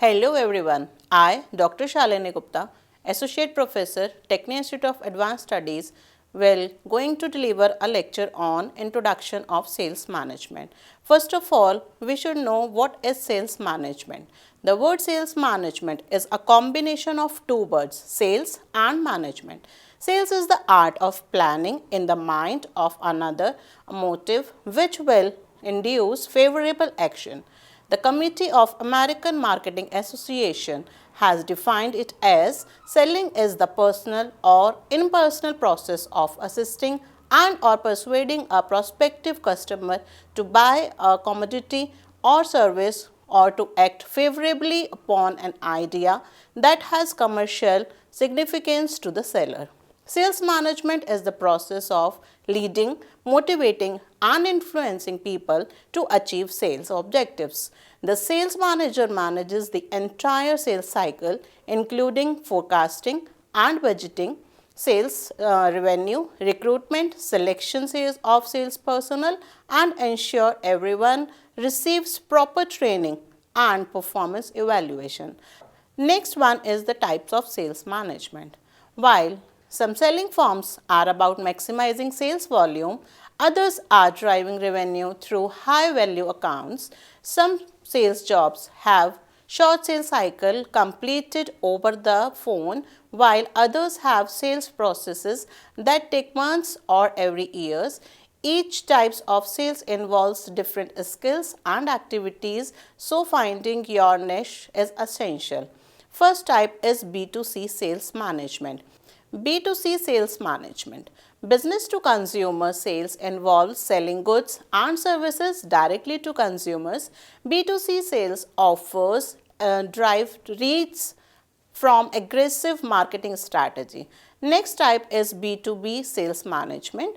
Hello everyone, I, Dr. Shalini Gupta, Associate Professor, Tecnia Institute of Advanced Studies, will going to deliver a lecture on Introduction of Sales Management. First of all, we should know what is sales management. The word sales management is a combination of two words, sales and management. Sales is the art of planning in the mind of another a motive which will induce favorable action. The Committee of American Marketing Association has defined it as selling is the personal or impersonal process of assisting and or persuading a prospective customer to buy a commodity or service or to act favorably upon an idea that has commercial significance to the seller. Sales management is the process of leading, motivating and influencing people to achieve sales objectives. The sales manager manages the entire sales cycle including forecasting and budgeting, sales revenue, recruitment, selection of sales personnel and ensure everyone receives proper training and performance evaluation. Next one is the types of sales management. While some selling firms are about maximizing sales volume, others are driving revenue through high value accounts. Some sales jobs have short sales cycle completed over the phone while others have sales processes that take months or every years. Each type of sales involves different skills and activities, so finding your niche is essential. First type is B2C sales management. B2C sales management. Business to consumer sales involves selling goods and services directly to consumers. B2C sales offers drive reach from aggressive marketing strategy. Next type is B2B sales management.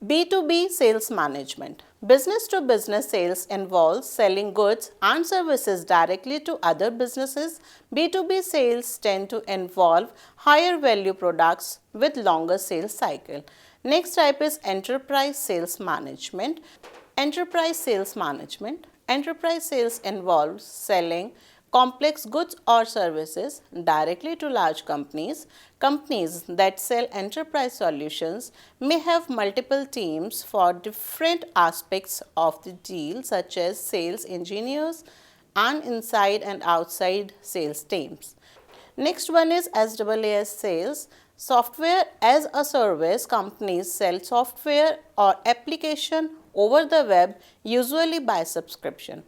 B2B sales management. Business to business sales involves selling goods and services directly to other businesses. B2B sales tend to involve higher value products with longer sales cycle. Next type is enterprise sales management. Enterprise sales management. Enterprise sales involves selling complex goods or services directly to large companies. Companies that sell enterprise solutions may have multiple teams for different aspects of the deal such as sales engineers and inside and outside sales teams. Next one is SaaS sales. Software as a service. Companies sell software or application over the web, usually by subscription.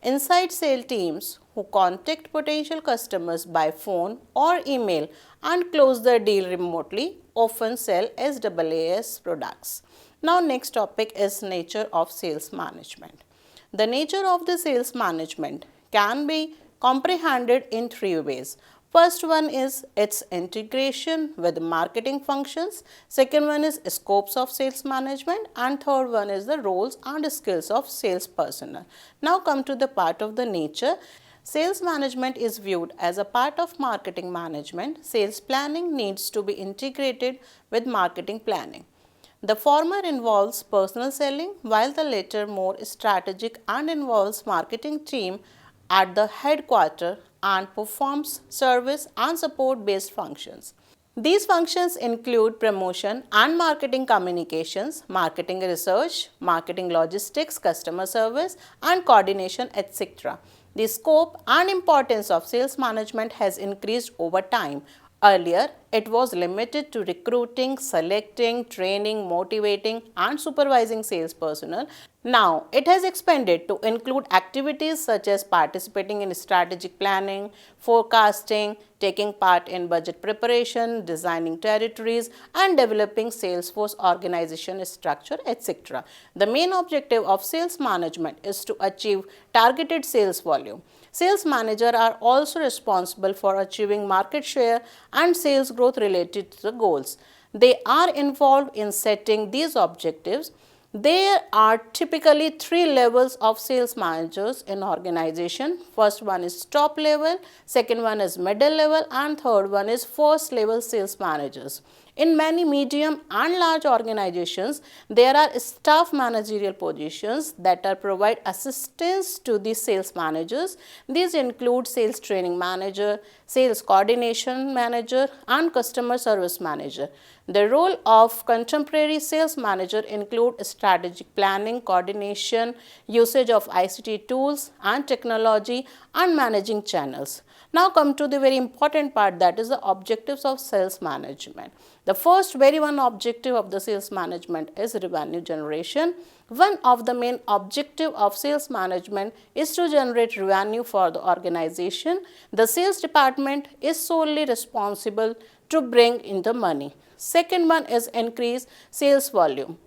Inside sales teams who contact potential customers by phone or email and close the deal remotely often sell SaaS products. Now next topic is nature of sales management. The nature of the sales management can be comprehended in three ways. First one is its integration with marketing functions. Second one is scopes of sales management. And third one is the roles and skills of sales personnel. Now come to the part of the nature. Sales management is viewed as a part of marketing management. Sales planning needs to be integrated with marketing planning. The former involves personal selling while the latter more strategic and involves marketing team at the headquarters and performs service and support based functions. These functions include promotion and marketing communications, marketing research, marketing logistics, customer service and coordination, etc. The scope and importance of sales management has increased over time. Earlier, it was limited to recruiting, selecting, training, motivating and supervising sales personnel. Now, it has expanded to include activities such as participating in strategic planning, forecasting, taking part in budget preparation, designing territories and developing sales force organization structure, etc. The main objective of sales management is to achieve targeted sales volume. Sales managers are also responsible for achieving market share and sales growth related to the goals. They are involved in setting these objectives. There are typically three levels of sales managers in organization. First one is top level, second one is middle level and third one is first level sales managers. In many medium and large organizations, there are staff managerial positions that are provide assistance to the sales managers. These include sales training manager, sales coordination manager, and customer service manager. The role of contemporary sales manager include strategic planning, coordination, usage of ICT tools and technology, and managing channels. Now come to the very important part, that is the objectives of sales management. The first very one objective of the sales management is revenue generation. One of the main objective of sales management is to generate revenue for the organization. The sales department is solely responsible to bring in the money. Second one is increase sales volume.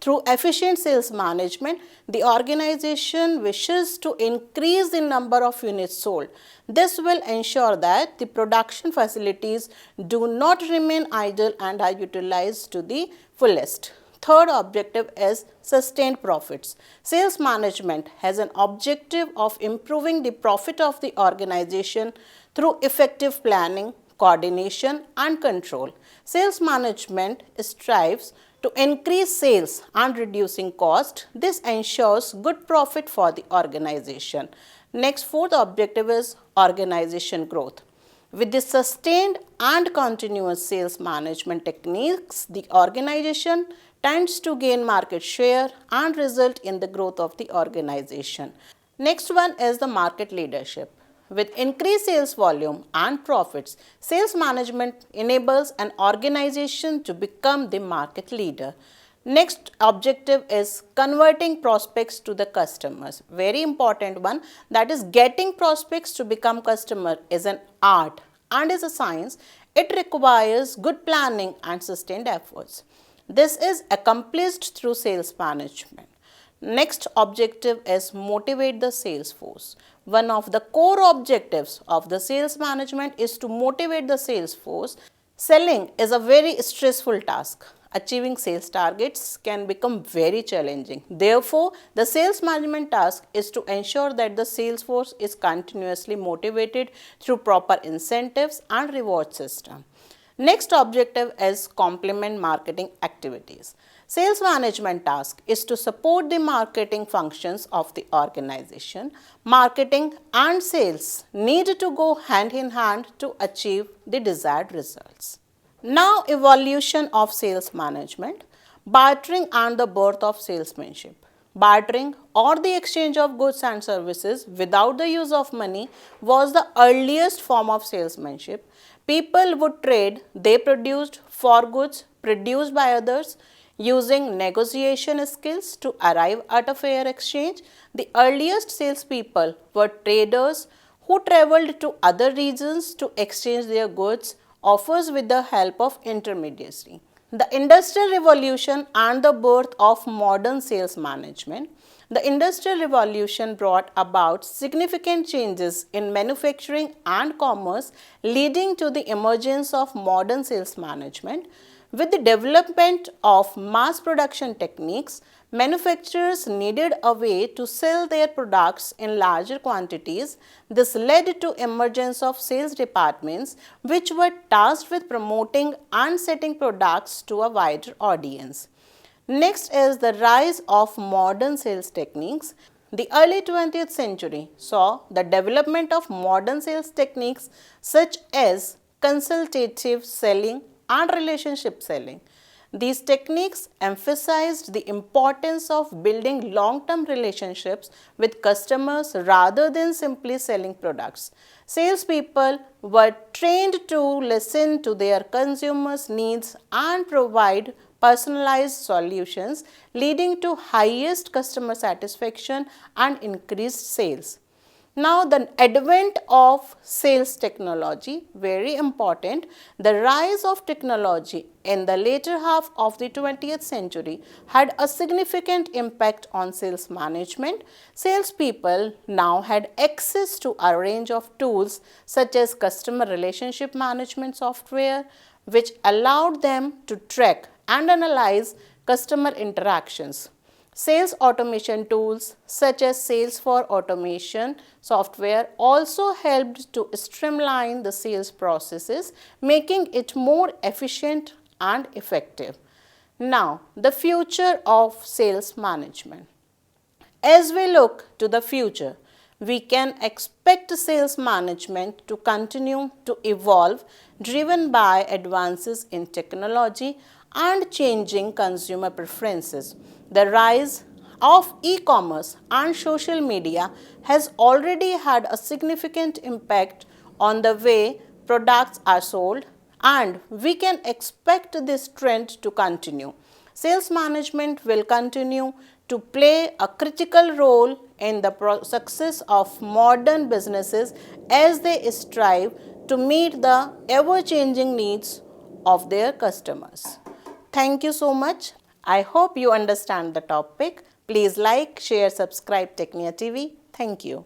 Through efficient sales management, the organization wishes to increase the number of units sold. This will ensure that the production facilities do not remain idle and are utilized to the fullest. Third objective is sustained profits. Sales management has an objective of improving the profit of the organization through effective planning, coordination, and control. Sales management strives to increase sales and reducing cost. This ensures good profit for the organization. Next, fourth objective is organization growth. With the sustained and continuous sales management techniques, the organization tends to gain market share and result in the growth of the organization. Next one is the market leadership. With increased sales volume and profits, sales management enables an organization to become the market leader. Next objective is converting prospects to the customers. Very important one, that is getting prospects to become customer is an art and is a science. It requires good planning and sustained efforts. This is accomplished through sales management. Next objective is motivate the sales force. One of the core objectives of the sales management is to motivate the sales force. Selling is a very stressful task. Achieving sales targets can become very challenging. Therefore, the sales management task is to ensure that the sales force is continuously motivated through proper incentives and reward system. Next objective is complement marketing activities. Sales management task is to support the marketing functions of the organization. Marketing and sales need to go hand in hand to achieve the desired results. Now, evolution of sales management, bartering and the birth of salesmanship. Bartering or the exchange of goods and services without the use of money was the earliest form of salesmanship. People would trade they produced for goods produced by others. Using negotiation skills to arrive at a fair exchange, the earliest salespeople were traders who traveled to other regions to exchange their goods, offers with the help of intermediary. The Industrial Revolution and the birth of modern sales management. The Industrial Revolution brought about significant changes in manufacturing and commerce, leading to the emergence of modern sales management. With the development of mass production techniques, manufacturers needed a way to sell their products in larger quantities. This led to emergence of sales departments which were tasked with promoting and selling products to a wider audience. Next is the rise of modern sales techniques. The early 20th century saw the development of modern sales techniques such as consultative selling and relationship selling. These techniques emphasized the importance of building long-term relationships with customers rather than simply selling products. Salespeople were trained to listen to their consumers' needs and provide personalized solutions, leading to highest customer satisfaction and increased sales. Now, the advent of sales technology, very important. The rise of technology in the later half of the 20th century had a significant impact on sales management. Salespeople now had access to a range of tools such as customer relationship management software, which allowed them to track and analyze customer interactions. Sales automation tools such as Salesforce automation software also helped to streamline the sales processes, making it more efficient and effective. Now, the future of sales management. As we look to the future, we can expect sales management to continue to evolve, driven by advances in technology and changing consumer preferences. The rise of e-commerce and social media has already had a significant impact on the way products are sold, and we can expect this trend to continue. Sales management will continue to play a critical role in the success of modern businesses as they strive to meet the ever-changing needs of their customers. Thank you so much. I hope you understand the topic. Please like, share, subscribe Tecnia TV. Thank you.